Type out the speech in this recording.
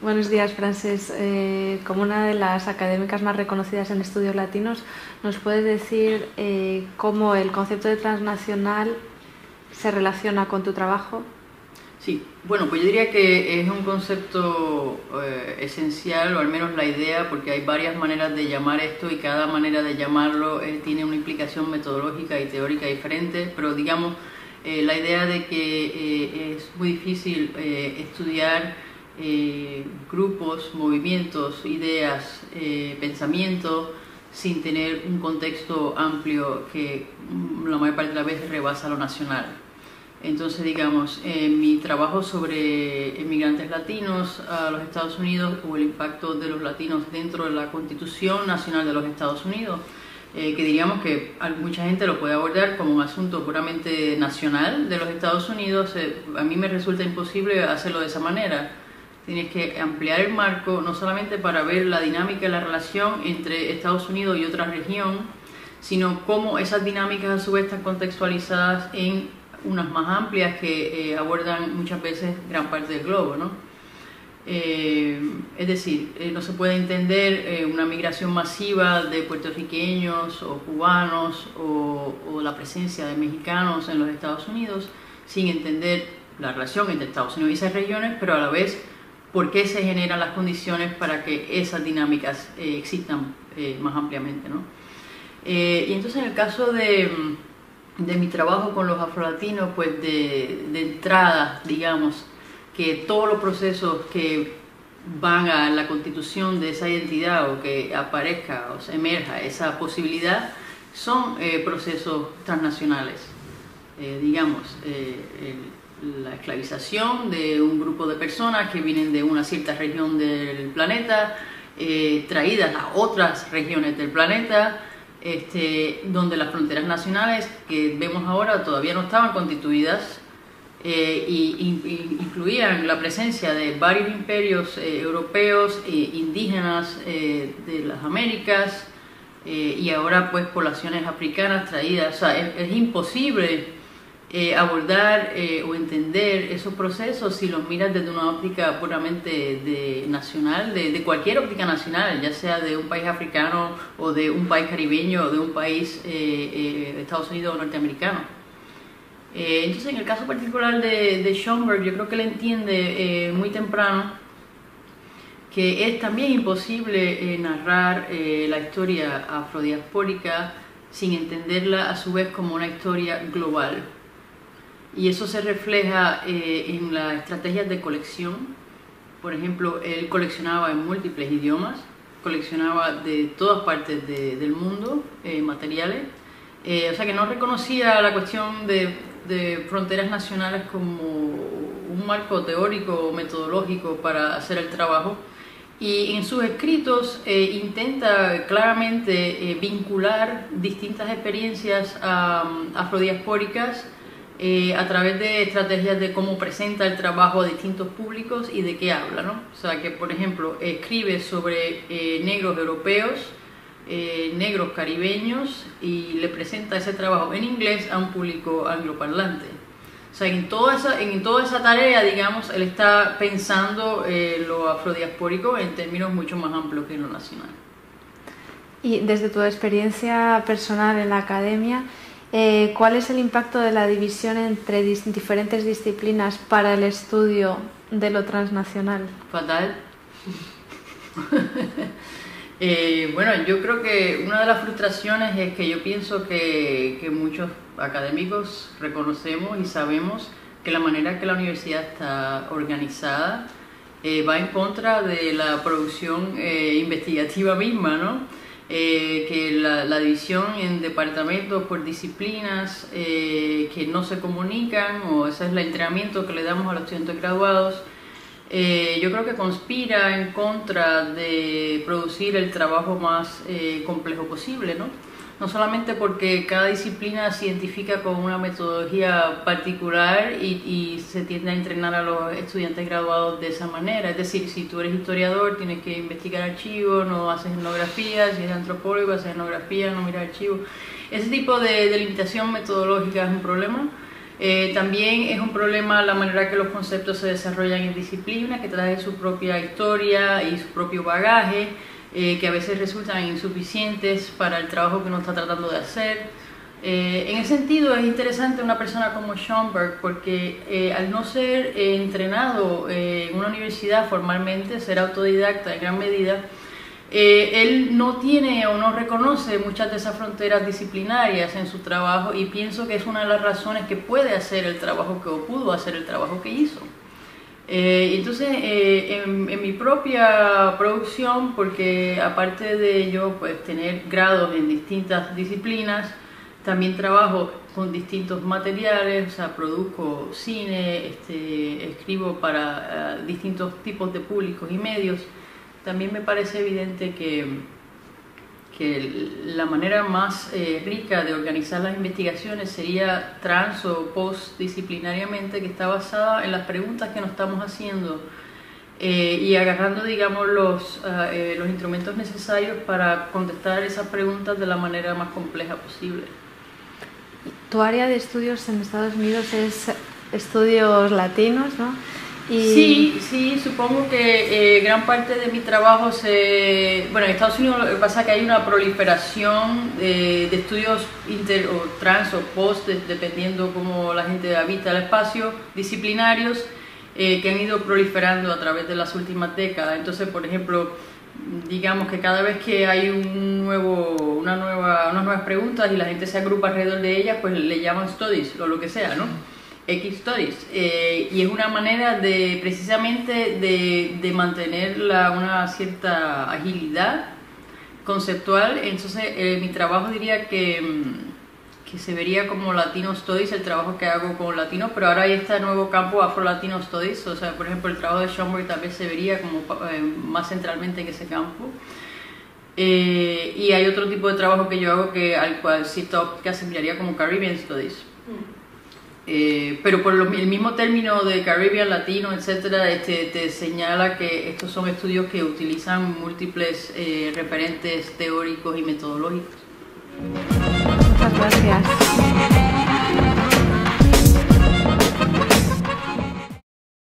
Buenos días, Frances. Como una de las académicas más reconocidas en estudios latinos, ¿nos puedes decir cómo el concepto de transnacional se relaciona con tu trabajo? Sí, bueno, pues yo diría que es un concepto esencial, o al menos la idea, porque hay varias maneras de llamar esto y cada manera de llamarlo tiene una implicación metodológica y teórica diferente, pero digamos, la idea de que es muy difícil estudiar grupos, movimientos, ideas, pensamiento, sin tener un contexto amplio que la mayor parte de las veces rebasa lo nacional. Entonces, digamos, mi trabajo sobre inmigrantes latinos a los Estados Unidos o el impacto de los latinos dentro de la Constitución Nacional de los Estados Unidos, que diríamos que mucha gente lo puede abordar como un asunto puramente nacional de los Estados Unidos, a mí me resulta imposible hacerlo de esa manera. Tienes que ampliar el marco, no solamente para ver la dinámica y la relación entre Estados Unidos y otra región, sino cómo esas dinámicas a su vez están contextualizadas en unas más amplias que abordan muchas veces gran parte del globo, ¿no? Es decir, no se puede entender una migración masiva de puertorriqueños o cubanos o la presencia de mexicanos en los Estados Unidos sin entender la relación entre Estados Unidos y esas regiones, pero a la vez por qué se generan las condiciones para que esas dinámicas existan más ampliamente, ¿no? Y entonces en el caso de mi trabajo con los afrolatinos, pues de entrada, digamos, que todos los procesos que van a la constitución de esa identidad o que aparezca o se emerja esa posibilidad son procesos transnacionales. Digamos, la esclavización de un grupo de personas que vienen de una cierta región del planeta, traídas a otras regiones del planeta, donde las fronteras nacionales que vemos ahora todavía no estaban constituidas y incluían la presencia de varios imperios europeos, indígenas de las Américas y ahora pues poblaciones africanas traídas. O sea, es imposible abordar o entender esos procesos si los miras desde una óptica puramente nacional, de cualquier óptica nacional, ya sea de un país africano o de un país caribeño o de un país Estados Unidos o norteamericano. Entonces, en el caso particular de Schomburg, yo creo que él entiende muy temprano que es también imposible narrar la historia afrodiaspórica sin entenderla a su vez como una historia global. Y eso se refleja en las estrategias de colección. Por ejemplo, él coleccionaba en múltiples idiomas, coleccionaba de todas partes del mundo materiales, o sea que no reconocía la cuestión de fronteras nacionales como un marco teórico o metodológico para hacer el trabajo. Y en sus escritos intenta claramente vincular distintas experiencias afrodiaspóricas a través de estrategias de cómo presenta el trabajo a distintos públicos y de qué habla, ¿no? O sea que, por ejemplo, escribe sobre negros europeos, negros caribeños y le presenta ese trabajo en inglés a un público angloparlante. O sea, en toda esa tarea, digamos, él está pensando lo afrodiaspórico en términos mucho más amplios que en lo nacional. Y desde tu experiencia personal en la academia, ¿cuál es el impacto de la división entre diferentes disciplinas para el estudio de lo transnacional? Fatal. Bueno, yo creo que una de las frustraciones es que yo pienso que muchos académicos reconocemos y sabemos que la manera que la universidad está organizada va en contra de la producción investigativa misma, ¿no? Que la división en departamentos por disciplinas que no se comunican, o ese es el entrenamiento que le damos a los estudiantes graduados, yo creo que conspira en contra de producir el trabajo más complejo posible, ¿no? no solamente porque cada disciplina se identifica con una metodología particular y se tiende a entrenar a los estudiantes graduados de esa manera. Es decir, si tú eres historiador, tienes que investigar archivos, no haces etnografía; si eres antropólogo, haces etnografía, no miras archivos. Ese tipo de limitación metodológica es un problema. También es un problema la manera que los conceptos se desarrollan en disciplinas, que trae su propia historia y su propio bagaje, que a veces resultan insuficientes para el trabajo que uno está tratando de hacer. En ese sentido es interesante una persona como Schomburg, porque al no ser entrenado en una universidad formalmente, ser autodidacta en gran medida, él no tiene o no reconoce muchas de esas fronteras disciplinarias en su trabajo, y pienso que es una de las razones que puede hacer el trabajo o pudo hacer el trabajo que hizo. Entonces, en mi propia producción, porque aparte de yo pues tener grados en distintas disciplinas, también trabajo con distintos materiales, o sea, produzco cine, escribo para distintos tipos de públicos y medios. También me parece evidente que la manera más rica de organizar las investigaciones sería trans o postdisciplinariamente, que está basada en las preguntas que nos estamos haciendo y agarrando, digamos, los instrumentos necesarios para contestar esas preguntas de la manera más compleja posible. Tu área de estudios en Estados Unidos es estudios latinos, ¿no? Sí, supongo que gran parte de mi trabajo bueno, en Estados Unidos lo que pasa es que hay una proliferación de estudios o trans o post, dependiendo cómo la gente habita el espacio, disciplinarios, que han ido proliferando a través de las últimas décadas. Entonces, por ejemplo, digamos que cada vez que hay unas nuevas preguntas y la gente se agrupa alrededor de ellas, pues le llaman studies o lo que sea, ¿no? X Studies, y es una manera precisamente de mantener una cierta agilidad conceptual. Entonces mi trabajo diría que se vería como Latino Studies, el trabajo que hago con latinos, pero ahora hay este nuevo campo Afro-Latino Studies, o sea, por ejemplo, el trabajo de Schomburg tal vez se vería como más centralmente en ese campo. Y hay otro tipo de trabajo que yo hago al cual cierta óptica se miraría como Caribbean Studies. Pero por el mismo término de Caribbean, Latino, etcétera, te señala que estos son estudios que utilizan múltiples referentes teóricos y metodológicos. Muchas gracias.